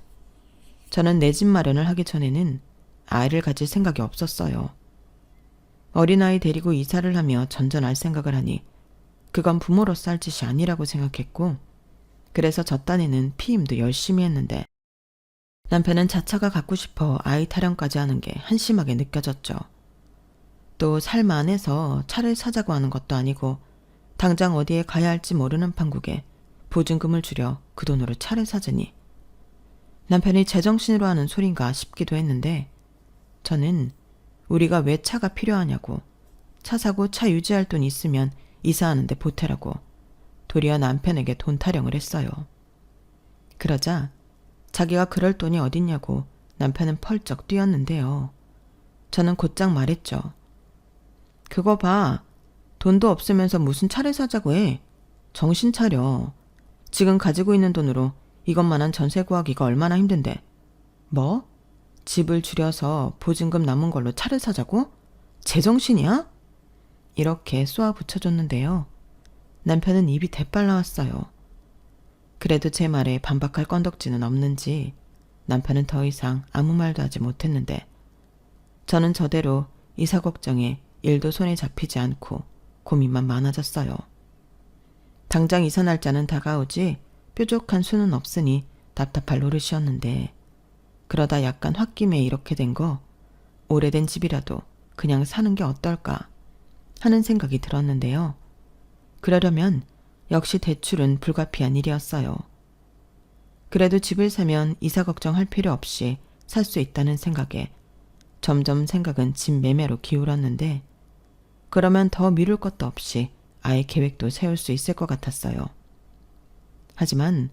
저는 내 집 마련을 하기 전에는 아이를 가질 생각이 없었어요. 어린아이 데리고 이사를 하며 전전할 생각을 하니 그건 부모로서 할 짓이 아니라고 생각했고 그래서 저 딴에는 피임도 열심히 했는데 남편은 자차가 갖고 싶어 아이 타령까지 하는 게 한심하게 느껴졌죠. 또 살만해서 차를 사자고 하는 것도 아니고 당장 어디에 가야 할지 모르는 판국에 보증금을 줄여 그 돈으로 차를 사자니 남편이 제정신으로 하는 소린가 싶기도 했는데 저는 우리가 왜 차가 필요하냐고 차 사고 차 유지할 돈 있으면 이사하는데 보태라고 도리어 남편에게 돈 타령을 했어요. 그러자 자기가 그럴 돈이 어딨냐고 남편은 펄쩍 뛰었는데요. 저는 곧장 말했죠. 그거 봐. 돈도 없으면서 무슨 차를 사자고 해. 정신 차려. 지금 가지고 있는 돈으로 이것만한 전세 구하기가 얼마나 힘든데. 뭐? 집을 줄여서 보증금 남은 걸로 차를 사자고? 제정신이야? 이렇게 쏘아 붙여줬는데요. 남편은 입이 대빨 나왔어요. 그래도 제 말에 반박할 건덕지는 없는지 남편은 더 이상 아무 말도 하지 못했는데 저는 저대로 이사 걱정에 일도 손에 잡히지 않고 고민만 많아졌어요. 당장 이사 날짜는 다가오지 뾰족한 수는 없으니 답답할 노릇이었는데 그러다 약간 홧김에 이렇게 된 거 오래된 집이라도 그냥 사는 게 어떨까 하는 생각이 들었는데요. 그러려면 역시 대출은 불가피한 일이었어요. 그래도 집을 사면 이사 걱정할 필요 없이 살 수 있다는 생각에 점점 생각은 집 매매로 기울었는데 그러면 더 미룰 것도 없이 아예 계획도 세울 수 있을 것 같았어요. 하지만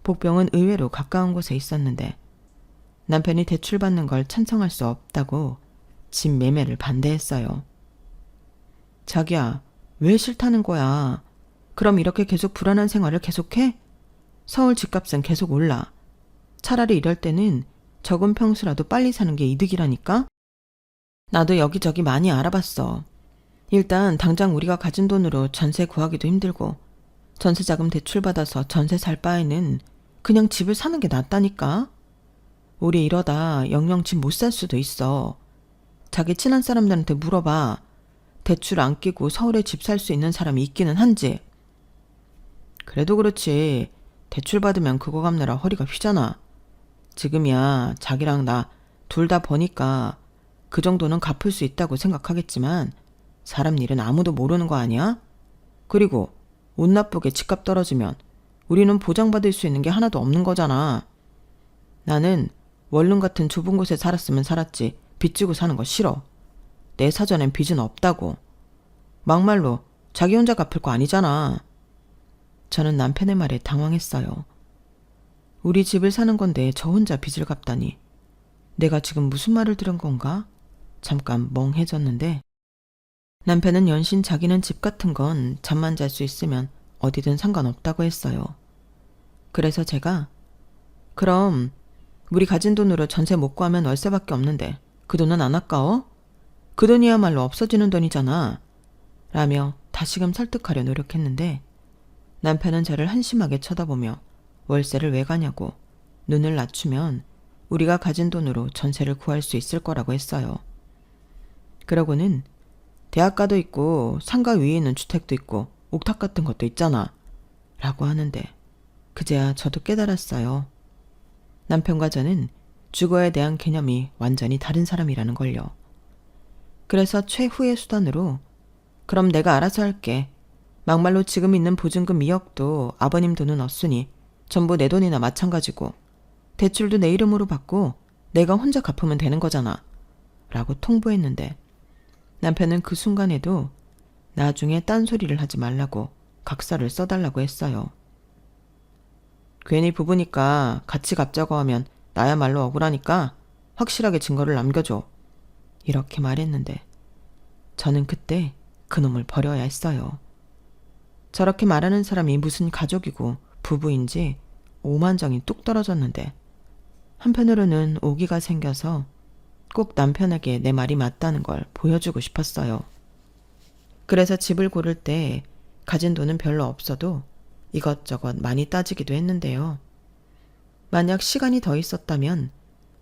복병은 의외로 가까운 곳에 있었는데 남편이 대출받는 걸 찬성할 수 없다고 집 매매를 반대했어요. 자기야, 왜 싫다는 거야? 그럼 이렇게 계속 불안한 생활을 계속해? 서울 집값은 계속 올라. 차라리 이럴 때는 적은 평수라도 빨리 사는 게 이득이라니까? 나도 여기저기 많이 알아봤어. 일단 당장 우리가 가진 돈으로 전세 구하기도 힘들고 전세자금 대출받아서 전세 살 바에는 그냥 집을 사는 게 낫다니까? 우리 이러다 영영 집 못 살 수도 있어. 자기 친한 사람들한테 물어봐. 대출 안 끼고 서울에 집 살 수 있는 사람이 있기는 한지. 그래도 그렇지. 대출 받으면 그거 갚느라 허리가 휘잖아. 지금이야 자기랑 나 둘 다 버니까 그 정도는 갚을 수 있다고 생각하겠지만 사람 일은 아무도 모르는 거 아니야? 그리고 옷 나쁘게 집값 떨어지면 우리는 보장받을 수 있는 게 하나도 없는 거잖아. 나는 원룸 같은 좁은 곳에 살았으면 살았지 빚 지고 사는 거 싫어. 내 사전엔 빚은 없다고. 막말로 자기 혼자 갚을 거 아니잖아. 저는 남편의 말에 당황했어요. 우리 집을 사는 건데 저 혼자 빚을 갚다니. 내가 지금 무슨 말을 들은 건가? 잠깐 멍해졌는데 남편은 연신 자기는 집 같은 건 잠만 잘 수 있으면 어디든 상관없다고 했어요. 그래서 제가 그럼 우리 가진 돈으로 전세 못 구하면 월세밖에 없는데 그 돈은 안 아까워? 그 돈이야말로 없어지는 돈이잖아. 라며 다시금 설득하려 노력했는데 남편은 저를 한심하게 쳐다보며 월세를 왜 가냐고 눈을 낮추면 우리가 가진 돈으로 전세를 구할 수 있을 거라고 했어요. 그러고는 대학가도 있고 상가 위에 있는 주택도 있고 옥탑 같은 것도 있잖아. 라고 하는데 그제야 저도 깨달았어요. 남편과 저는 주거에 대한 개념이 완전히 다른 사람이라는 걸요. 그래서 최후의 수단으로 그럼 내가 알아서 할게. 막말로 지금 있는 보증금 2억도 아버님 돈은 없으니 전부 내 돈이나 마찬가지고 대출도 내 이름으로 받고 내가 혼자 갚으면 되는 거잖아. 라고 통보했는데 남편은 그 순간에도 나중에 딴소리를 하지 말라고 각서를 써달라고 했어요. 괜히 부부니까 같이 갚자고 하면 나야말로 억울하니까 확실하게 증거를 남겨줘. 이렇게 말했는데 저는 그때 그놈을 버려야 했어요. 저렇게 말하는 사람이 무슨 가족이고 부부인지 오만정이 뚝 떨어졌는데 한편으로는 오기가 생겨서 꼭 남편에게 내 말이 맞다는 걸 보여주고 싶었어요. 그래서 집을 고를 때 가진 돈은 별로 없어도 이것저것 많이 따지기도 했는데요. 만약 시간이 더 있었다면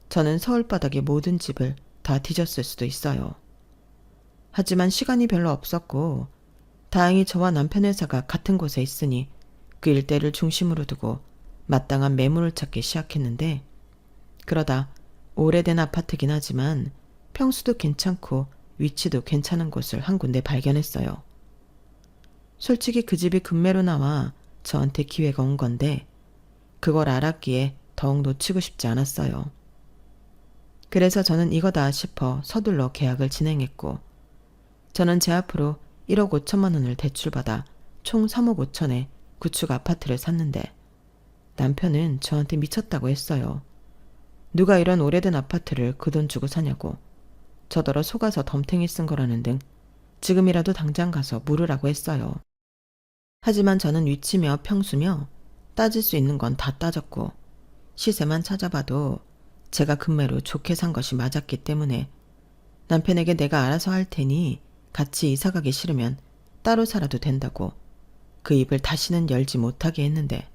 저는 서울바닥의 모든 집을 다 뒤졌을 수도 있어요. 하지만 시간이 별로 없었고 다행히 저와 남편 회사가 같은 곳에 있으니 그 일대를 중심으로 두고 마땅한 매물을 찾기 시작했는데 그러다 오래된 아파트긴 하지만 평수도 괜찮고 위치도 괜찮은 곳을 한 군데 발견했어요. 솔직히 그 집이 급매로 나와 저한테 기회가 온 건데 그걸 알았기에 더욱 놓치고 싶지 않았어요. 그래서 저는 이거다 싶어 서둘러 계약을 진행했고 저는 제 앞으로 1억 5천만 원을 대출받아 총 3억 5천에 구축 아파트를 샀는데 남편은 저한테 미쳤다고 했어요. 누가 이런 오래된 아파트를 그 돈 주고 사냐고 저더러 속아서 덤탱이 쓴 거라는 등 지금이라도 당장 가서 물으라고 했어요. 하지만 저는 위치며 평수며 따질 수 있는 건 다 따졌고 시세만 찾아봐도 제가 급매로 좋게 산 것이 맞았기 때문에 남편에게 내가 알아서 할 테니 같이 이사가기 싫으면 따로 살아도 된다고 그 입을 다시는 열지 못하게 했는데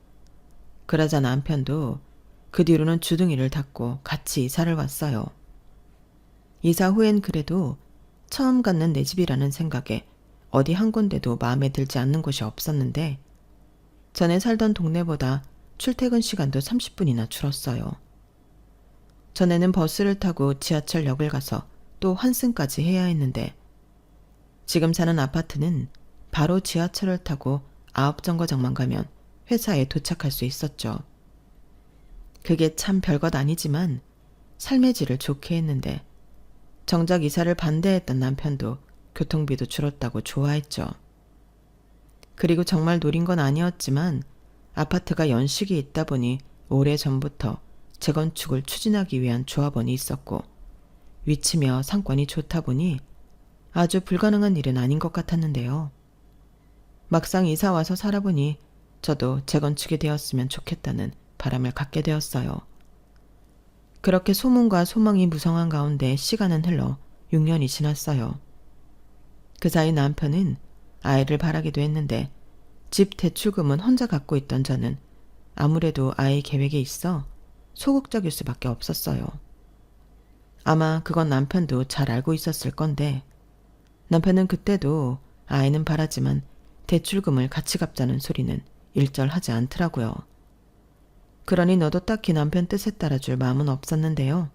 그러자 남편도 그 뒤로는 주둥이를 닫고 같이 이사를 왔어요. 이사 후엔 그래도 처음 갖는 내 집이라는 생각에 어디 한 군데도 마음에 들지 않는 곳이 없었는데 전에 살던 동네보다 출퇴근 시간도 30분이나 줄었어요. 전에는 버스를 타고 지하철역을 가서 또 환승까지 해야 했는데 지금 사는 아파트는 바로 지하철을 타고 9정거장만 가면 회사에 도착할 수 있었죠. 그게 참 별것 아니지만 삶의 질을 좋게 했는데 정작 이사를 반대했던 남편도 교통비도 줄었다고 좋아했죠. 그리고 정말 노린 건 아니었지만 아파트가 연식이 있다 보니 오래전부터 재건축을 추진하기 위한 조합원이 있었고 위치며 상권이 좋다 보니 아주 불가능한 일은 아닌 것 같았는데요. 막상 이사 와서 살아보니 저도 재건축이 되었으면 좋겠다는 바람을 갖게 되었어요. 그렇게 소문과 소망이 무성한 가운데 시간은 흘러 6년이 지났어요. 그 사이 남편은 아이를 바라기도 했는데 집 대출금은 혼자 갖고 있던 저는 아무래도 아이 계획에 있어 소극적일 수밖에 없었어요. 아마 그건 남편도 잘 알고 있었을 건데 남편은 그때도 아이는 바라지만 대출금을 같이 갚자는 소리는 일절하지 않더라고요. 그러니 너도 딱히 남편 뜻에 따라줄 마음은 없었는데요.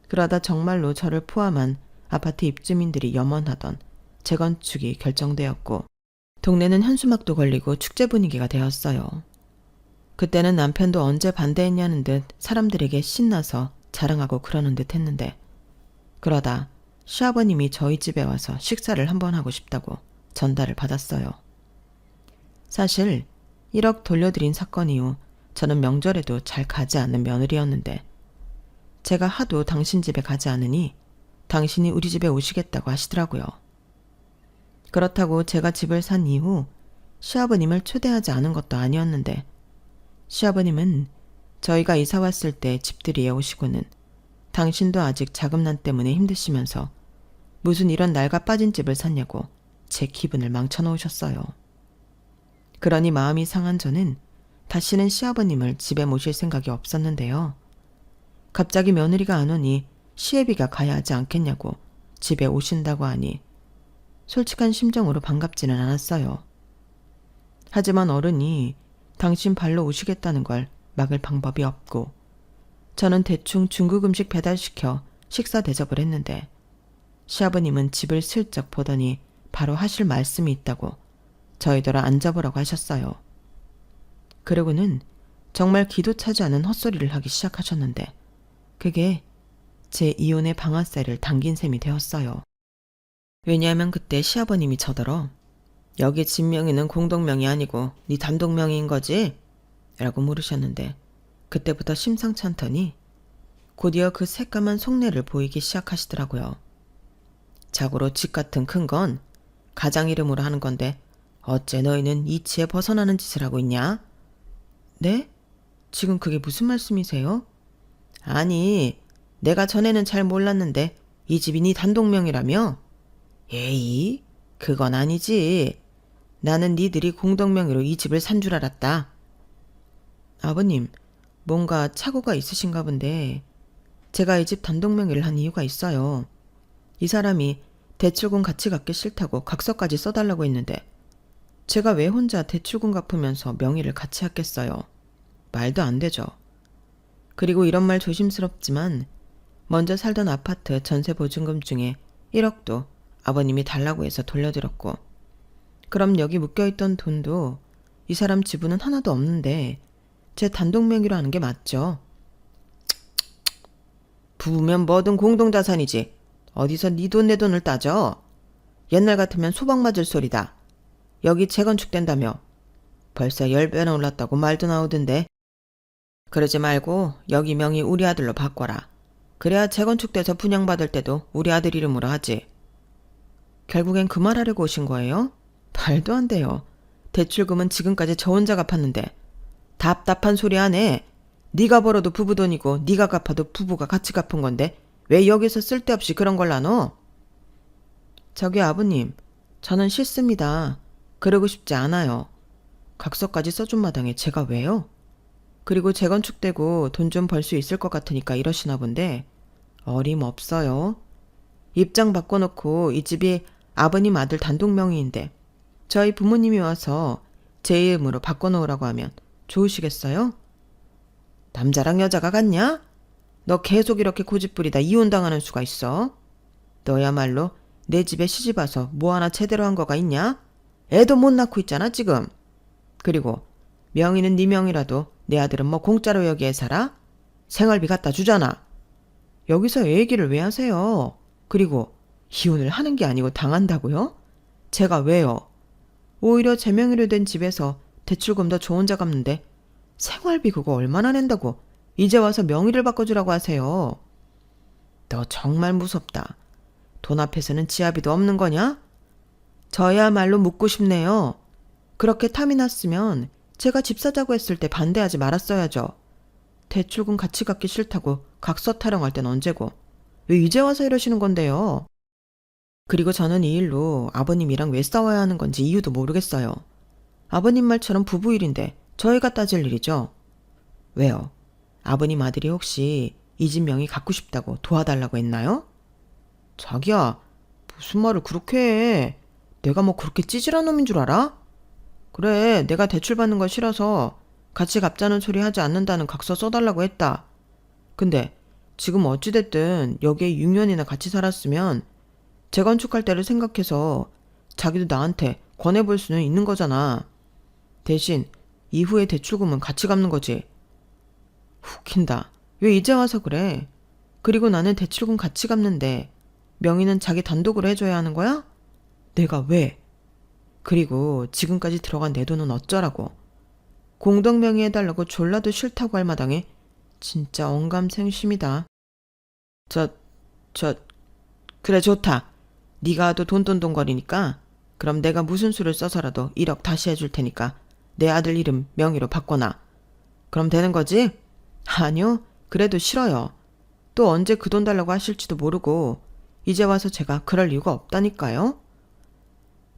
그러다 정말로 저를 포함한 아파트 입주민들이 염원하던 재건축이 결정되었고 동네는 현수막도 걸리고 축제 분위기가 되었어요. 그때는 남편도 언제 반대했냐는 듯 사람들에게 신나서 자랑하고 그러는 듯 했는데 그러다 시아버님이 저희 집에 와서 식사를 한번 하고 싶다고 전달을 받았어요. 사실 1억 돌려드린 사건 이후 저는 명절에도 잘 가지 않는 며느리였는데 제가 하도 당신 집에 가지 않으니 당신이 우리 집에 오시겠다고 하시더라고요. 그렇다고 제가 집을 산 이후 시아버님을 초대하지 않은 것도 아니었는데 시아버님은 저희가 이사 왔을 때 집들이에 오시고는 당신도 아직 자금난 때문에 힘드시면서 무슨 이런 낡아 빠진 집을 샀냐고 제 기분을 망쳐놓으셨어요. 그러니 마음이 상한 저는 다시는 시아버님을 집에 모실 생각이 없었는데요. 갑자기 며느리가 안 오니 시애비가 가야 하지 않겠냐고 집에 오신다고 하니 솔직한 심정으로 반갑지는 않았어요. 하지만 어른이 당신 발로 오시겠다는 걸 막을 방법이 없고 저는 대충 중국 음식 배달시켜 식사 대접을 했는데 시아버님은 집을 슬쩍 보더니 바로 하실 말씀이 있다고 저희더러 앉아보라고 하셨어요. 그러고는 정말 기도 차지 않은 헛소리를 하기 시작하셨는데 그게 제 이혼의 방아쇠를 당긴 셈이 되었어요. 왜냐하면 그때 시아버님이 저더러 여기 집 명의는 공동명의 아니고 네 단독명의인 거지? 라고 물으셨는데 그때부터 심상치 않더니 곧이어 그 새까만 속내를 보이기 시작하시더라고요. 자고로 집 같은 큰 건 가장 이름으로 하는 건데 어째 너희는 이치에 벗어나는 짓을 하고 있냐? 네? 지금 그게 무슨 말씀이세요? 아니, 내가 전에는 잘 몰랐는데 이 집이 네 단독명의라며? 에이, 그건 아니지. 나는 니들이 공동명의로 이 집을 산 줄 알았다. 아버님, 뭔가 착오가 있으신가 본데 제가 이 집 단독명의를 한 이유가 있어요. 이 사람이 대출금 같이 갚기 싫다고 각서까지 써달라고 했는데 제가 왜 혼자 대출금 갚으면서 명의를 같이 했겠어요. 말도 안 되죠. 그리고 이런 말 조심스럽지만 먼저 살던 아파트 전세보증금 중에 1억도 아버님이 달라고 해서 돌려드렸고 그럼 여기 묶여있던 돈도 이 사람 지분은 하나도 없는데 제 단독 명의로 하는 게 맞죠. 부부면 뭐든 공동자산이지 어디서 네 돈 내 돈을 따져. 옛날 같으면 소방 맞을 소리다. 여기 재건축된다며 벌써 10배나 올랐다고 말도 나오던데. 그러지 말고 여기 명의 우리 아들로 바꿔라. 그래야 재건축돼서 분양받을 때도 우리 아들 이름으로 하지. 결국엔 그 말하려고 오신 거예요? 말도 안 돼요. 대출금은 지금까지 저 혼자 갚았는데 답답한 소리 안 해. 네가 벌어도 부부 돈이고 네가 갚아도 부부가 같이 갚은 건데 왜 여기서 쓸데없이 그런 걸 나눠? 저기 아버님, 저는 싫습니다. 그러고 싶지 않아요. 각서까지 써준 마당에 제가 왜요? 그리고 재건축되고 돈 좀 벌 수 있을 것 같으니까 이러시나 본데 어림없어요. 입장 바꿔놓고 이 집이 아버님 아들 단독 명의인데 저희 부모님이 와서 제 이름으로 바꿔놓으라고 하면 좋으시겠어요? 남자랑 여자가 같냐? 너 계속 이렇게 고집부리다 이혼당하는 수가 있어. 너야말로 내 집에 시집 와서 뭐 하나 제대로 한 거가 있냐? 애도 못 낳고 있잖아 지금. 그리고 명의는 네 명이라도 내 아들은 뭐 공짜로 여기에 살아? 생활비 갖다 주잖아. 여기서 애 얘기를 왜 하세요? 그리고 이혼을 하는 게 아니고 당한다고요? 제가 왜요? 오히려 제 명의로 된 집에서 대출금 더 저 혼자 갚는데 생활비 그거 얼마나 낸다고 이제 와서 명의를 바꿔주라고 하세요. 너 정말 무섭다. 돈 앞에서는 지아비도 없는 거냐? 저야말로 묻고 싶네요. 그렇게 탐이 났으면 제가 집 사자고 했을 때 반대하지 말았어야죠. 대출금 같이 갚기 싫다고 각서 타령할 땐 언제고. 왜 이제 와서 이러시는 건데요? 그리고 저는 이 일로 아버님이랑 왜 싸워야 하는 건지 이유도 모르겠어요. 아버님 말처럼 부부 일인데 저희가 따질 일이죠. 왜요? 아버님 아들이 혹시 이 집 명의 갖고 싶다고 도와달라고 했나요? 자기야, 무슨 말을 그렇게 해. 내가 뭐 그렇게 찌질한 놈인 줄 알아? 그래, 내가 대출 받는 거 싫어서 같이 갚자는 소리 하지 않는다는 각서 써달라고 했다. 근데 지금 어찌됐든 여기에 6년이나 같이 살았으면 재건축할 때를 생각해서 자기도 나한테 권해볼 수는 있는 거잖아. 대신 이후에 대출금은 같이 갚는 거지. 웃긴다. 왜 이제 와서 그래? 그리고 나는 대출금 같이 갚는데 명의는 자기 단독으로 해줘야 하는 거야? 내가 왜? 그리고 지금까지 들어간 내 돈은 어쩌라고? 공동명의 해달라고 졸라도 싫다고 할 마당에 진짜 언감생심이다. 저, 그래 좋다. 네가 하도 돈돈돈거리니까 그럼 내가 무슨 수를 써서라도 1억 다시 해줄 테니까 내 아들 이름 명의로 바꿔놔. 그럼 되는 거지? 아니요. 그래도 싫어요. 또 언제 그 돈 달라고 하실지도 모르고 이제 와서 제가 그럴 이유가 없다니까요.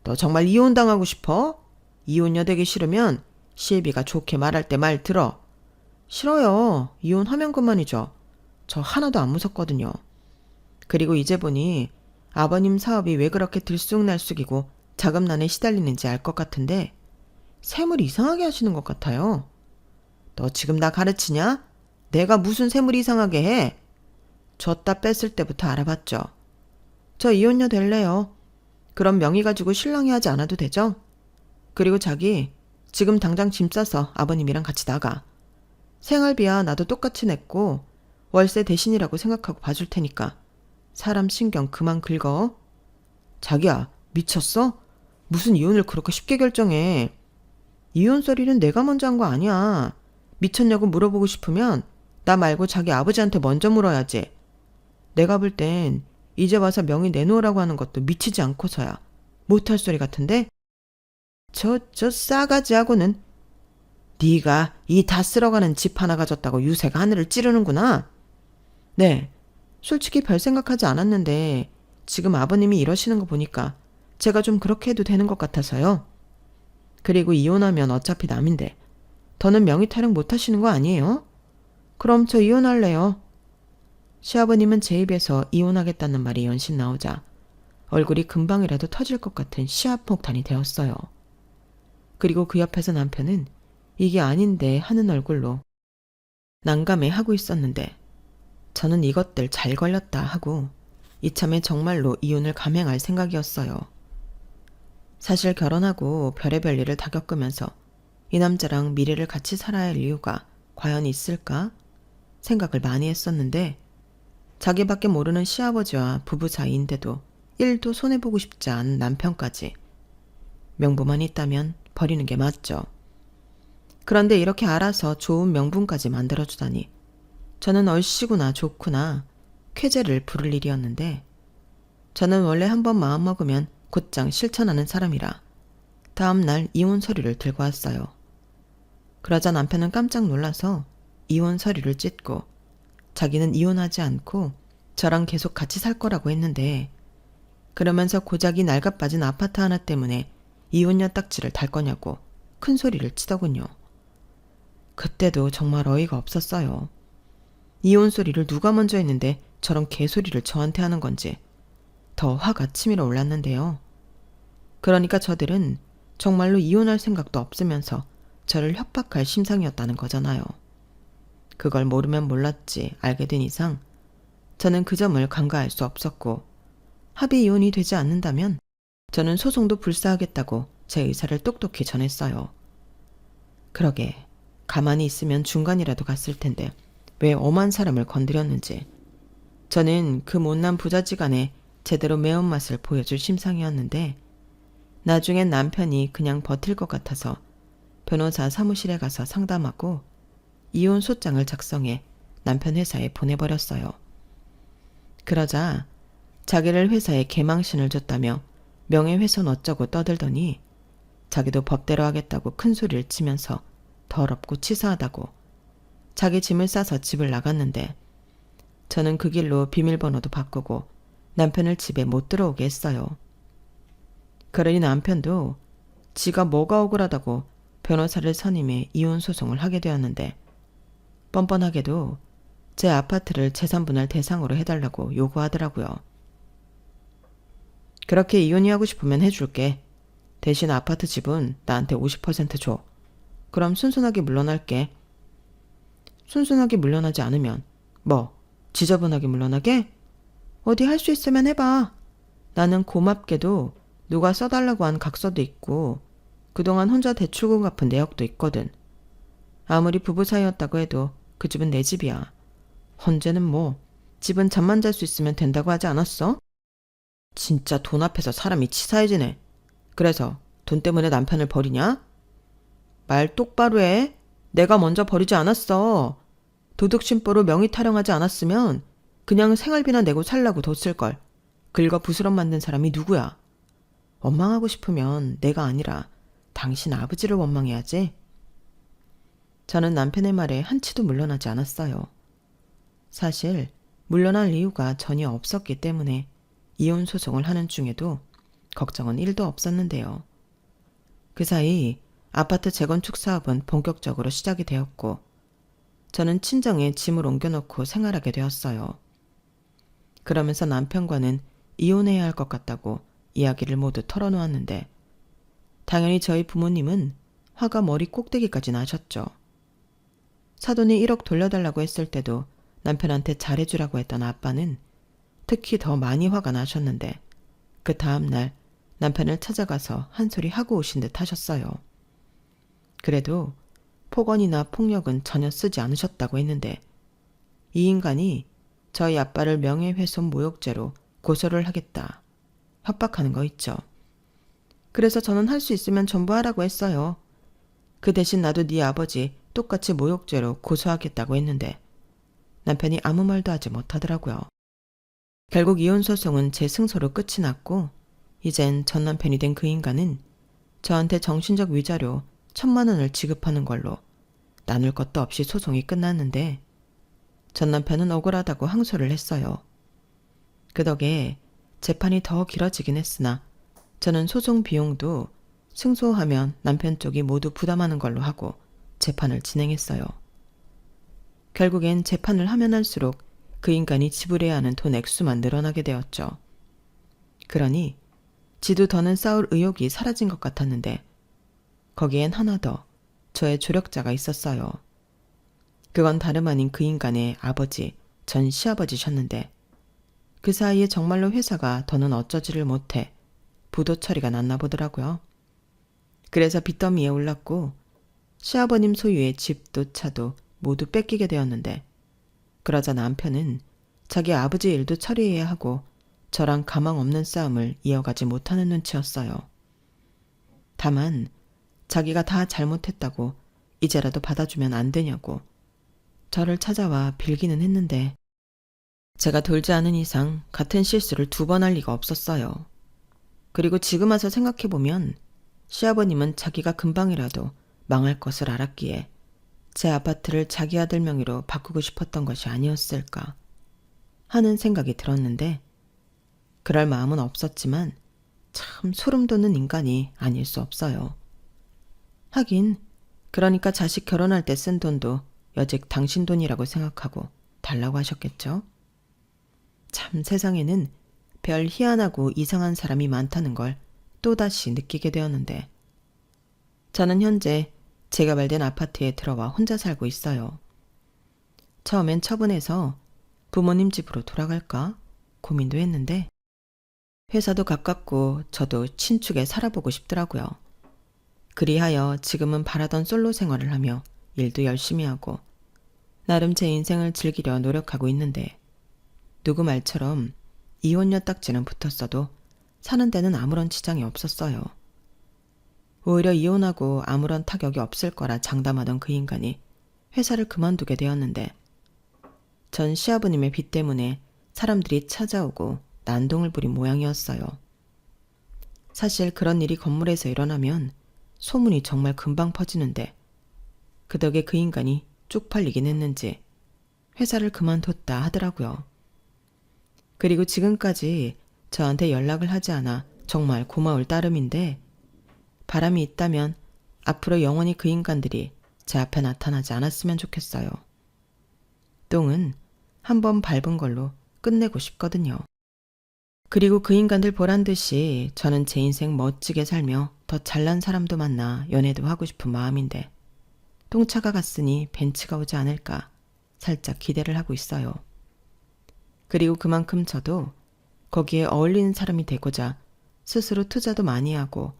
너 정말 이혼당하고 싶어? 이혼녀 되기 싫으면 시애비가 좋게 말할 때 말 들어. 싫어요. 이혼하면 그만이죠. 저 하나도 안 무섭거든요. 그리고 이제 보니 아버님 사업이 왜 그렇게 들쑥날쑥이고 자금난에 시달리는지 알 것 같은데 셈을 이상하게 하시는 것 같아요. 너 지금 나 가르치냐? 내가 무슨 셈을 이상하게 해? 줬다 뺐을 때부터 알아봤죠. 저 이혼녀 될래요. 그럼 명의 가지고 신랑이 하지 않아도 되죠? 그리고 자기 지금 당장 짐 싸서 아버님이랑 같이 나가. 생활비야 나도 똑같이 냈고 월세 대신이라고 생각하고 봐줄 테니까 사람 신경 그만 긁어. 자기야 미쳤어? 무슨 이혼을 그렇게 쉽게 결정해. 이혼 소리는 내가 먼저 한 거 아니야. 미쳤냐고 물어보고 싶으면 나 말고 자기 아버지한테 먼저 물어야지. 내가 볼 땐 이제 와서 명의 내놓으라고 하는 것도 미치지 않고서야 못할 소리 같은데? 저 싸가지하고는 네가 이 다 쓸어가는 집 하나 가졌다고 유세가 하늘을 찌르는구나. 네, 솔직히 별 생각하지 않았는데 지금 아버님이 이러시는 거 보니까 제가 좀 그렇게 해도 되는 것 같아서요. 그리고 이혼하면 어차피 남인데 더는 명의 타령 못 하시는 거 아니에요? 그럼 저 이혼할래요. 시아버님은 제 입에서 이혼하겠다는 말이 연신 나오자 얼굴이 금방이라도 터질 것 같은 시합폭탄이 되었어요. 그리고 그 옆에서 남편은 이게 아닌데 하는 얼굴로 난감해 하고 있었는데 저는 이것들 잘 걸렸다 하고 이참에 정말로 이혼을 감행할 생각이었어요. 사실 결혼하고 별의별 일을 다 겪으면서 이 남자랑 미래를 같이 살아야 할 이유가 과연 있을까 생각을 많이 했었는데 자기밖에 모르는 시아버지와 부부 사이인데도 1도 손해보고 싶지 않은 남편까지 명분만 있다면 버리는 게 맞죠. 그런데 이렇게 알아서 좋은 명분까지 만들어주다니 저는 얼씨구나 좋구나 쾌재를 부를 일이었는데 저는 원래 한번 마음먹으면 곧장 실천하는 사람이라 다음날 이혼 서류를 들고 왔어요. 그러자 남편은 깜짝 놀라서 이혼 서류를 찢고 자기는 이혼하지 않고 저랑 계속 같이 살 거라고 했는데 그러면서 고작이 낡아빠진 아파트 하나 때문에 이혼녀 딱지를 달 거냐고 큰 소리를 치더군요. 그때도 정말 어이가 없었어요. 이혼 소리를 누가 먼저 했는데 저런 개소리를 저한테 하는 건지 더 화가 치밀어 올랐는데요. 그러니까 저들은 정말로 이혼할 생각도 없으면서 저를 협박할 심상이었다는 거잖아요. 그걸 모르면 몰랐지 알게 된 이상 저는 그 점을 간과할 수 없었고 합의 이혼이 되지 않는다면 저는 소송도 불사하겠다고 제 의사를 똑똑히 전했어요. 그러게 가만히 있으면 중간이라도 갔을 텐데 왜 엄한 사람을 건드렸는지 저는 그 못난 부자지간에 제대로 매운맛을 보여줄 심상이었는데 나중엔 남편이 그냥 버틸 것 같아서 변호사 사무실에 가서 상담하고 이혼 소장을 작성해 남편 회사에 보내버렸어요. 그러자 자기를 회사에 개망신을 줬다며 명예훼손 어쩌고 떠들더니 자기도 법대로 하겠다고 큰 소리를 치면서 더럽고 치사하다고 자기 짐을 싸서 집을 나갔는데 저는 그 길로 비밀번호도 바꾸고 남편을 집에 못 들어오게 했어요. 그러니 남편도 지가 뭐가 억울하다고 변호사를 선임해 이혼 소송을 하게 되었는데 뻔뻔하게도 제 아파트를 재산분할 대상으로 해달라고 요구하더라고요. 그렇게 이혼이 하고 싶으면 해줄게. 대신 아파트 집은 나한테 50% 줘. 그럼 순순하게 물러날게. 순순하게 물러나지 않으면 뭐 지저분하게 물러나게? 어디 할 수 있으면 해봐. 나는 고맙게도 누가 써달라고 한 각서도 있고 그동안 혼자 대출금 갚은 내역도 있거든. 아무리 부부 사이였다고 해도 그 집은 내 집이야. 헌재는 뭐 집은 잠만 잘 수 있으면 된다고 하지 않았어? 진짜 돈 앞에서 사람이 치사해지네. 그래서 돈 때문에 남편을 버리냐? 말 똑바로 해. 내가 먼저 버리지 않았어. 도둑심보로 명의 타령하지 않았으면 그냥 생활비나 내고 살라고 뒀을걸. 긁어 부스럼 만든 사람이 누구야? 원망하고 싶으면 내가 아니라 당신 아버지를 원망해야지. 저는 남편의 말에 한치도 물러나지 않았어요. 사실 물러날 이유가 전혀 없었기 때문에 이혼 소송을 하는 중에도 걱정은 1도 없었는데요. 그 사이 아파트 재건축 사업은 본격적으로 시작이 되었고 저는 친정에 짐을 옮겨놓고 생활하게 되었어요. 그러면서 남편과는 이혼해야 할 것 같다고 이야기를 모두 털어놓았는데 당연히 저희 부모님은 화가 머리 꼭대기까지 나셨죠. 사돈이 1억 돌려달라고 했을 때도 남편한테 잘해주라고 했던 아빠는 특히 더 많이 화가 나셨는데 그 다음날 남편을 찾아가서 한 소리 하고 오신 듯 하셨어요. 그래도 폭언이나 폭력은 전혀 쓰지 않으셨다고 했는데 이 인간이 저희 아빠를 명예훼손 모욕죄로 고소를 하겠다 협박하는 거 있죠. 그래서 저는 할 수 있으면 전부 하라고 했어요. 그 대신 나도 네 아버지 똑같이 모욕죄로 고소하겠다고 했는데 남편이 아무 말도 하지 못하더라고요. 결국 이혼 소송은 제 승소로 끝이 났고 이젠 전 남편이 된 그 인간은 저한테 정신적 위자료 1,000만 원을 지급하는 걸로 나눌 것도 없이 소송이 끝났는데 전 남편은 억울하다고 항소를 했어요. 그 덕에 재판이 더 길어지긴 했으나 저는 소송 비용도 승소하면 남편 쪽이 모두 부담하는 걸로 하고 재판을 진행했어요. 결국엔 재판을 하면 할수록 그 인간이 지불해야 하는 돈 액수만 늘어나게 되었죠. 그러니 지도 더는 싸울 의욕이 사라진 것 같았는데 거기엔 하나 더 저의 조력자가 있었어요. 그건 다름 아닌 그 인간의 아버지, 전 시아버지셨는데 그 사이에 정말로 회사가 더는 어쩌지를 못해 부도 처리가 났나 보더라고요. 그래서 빚더미에 올랐고 시아버님 소유의 집도 차도 모두 뺏기게 되었는데 그러자 남편은 자기 아버지 일도 처리해야 하고 저랑 가망 없는 싸움을 이어가지 못하는 눈치였어요. 다만 자기가 다 잘못했다고 이제라도 받아주면 안 되냐고 저를 찾아와 빌기는 했는데 제가 돌지 않은 이상 같은 실수를 2번 할 리가 없었어요. 그리고 지금 와서 생각해보면 시아버님은 자기가 금방이라도 망할 것을 알았기에 제 아파트를 자기 아들 명의로 바꾸고 싶었던 것이 아니었을까 하는 생각이 들었는데 그럴 마음은 없었지만 참 소름 돋는 인간이 아닐 수 없어요. 하긴 그러니까 자식 결혼할 때 쓴 돈도 여직 당신 돈이라고 생각하고 달라고 하셨겠죠? 참 세상에는 별 희한하고 이상한 사람이 많다는 걸 또다시 느끼게 되었는데 저는 현재 재개발된 아파트에 들어와 혼자 살고 있어요. 처음엔 처분해서 부모님 집으로 돌아갈까 고민도 했는데 회사도 가깝고 저도 친축에 살아보고 싶더라고요. 그리하여 지금은 바라던 솔로 생활을 하며 일도 열심히 하고 나름 제 인생을 즐기려 노력하고 있는데 누구 말처럼 이혼녀 딱지는 붙었어도 사는 데는 아무런 지장이 없었어요. 오히려 이혼하고 아무런 타격이 없을 거라 장담하던 그 인간이 회사를 그만두게 되었는데 전 시아버님의 빚 때문에 사람들이 찾아오고 난동을 부린 모양이었어요. 사실 그런 일이 건물에서 일어나면 소문이 정말 금방 퍼지는데 그 덕에 그 인간이 쪽팔리긴 했는지 회사를 그만뒀다 하더라고요. 그리고 지금까지 저한테 연락을 하지 않아 정말 고마울 따름인데 바람이 있다면 앞으로 영원히 그 인간들이 제 앞에 나타나지 않았으면 좋겠어요. 똥은 한번 밟은 걸로 끝내고 싶거든요. 그리고 그 인간들 보란 듯이 저는 제 인생 멋지게 살며 더 잘난 사람도 만나 연애도 하고 싶은 마음인데 똥차가 갔으니 벤츠가 오지 않을까 살짝 기대를 하고 있어요. 그리고 그만큼 저도 거기에 어울리는 사람이 되고자 스스로 투자도 많이 하고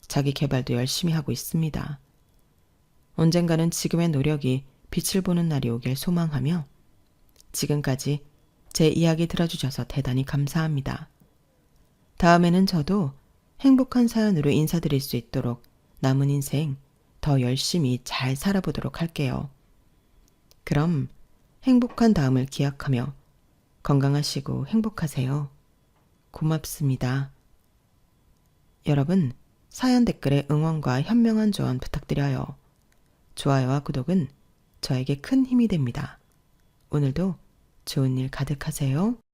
자기 개발도 열심히 하고 있습니다. 언젠가는 지금의 노력이 빛을 보는 날이 오길 소망하며 지금까지 제 이야기 들어주셔서 대단히 감사합니다. 다음에는 저도 행복한 사연으로 인사드릴 수 있도록 남은 인생 더 열심히 잘 살아보도록 할게요. 그럼 행복한 다음을 기약하며 건강하시고 행복하세요. 고맙습니다. 여러분, 사연 댓글에 응원과 현명한 조언 부탁드려요. 좋아요와 구독은 저에게 큰 힘이 됩니다. 오늘도 좋은 일 가득하세요.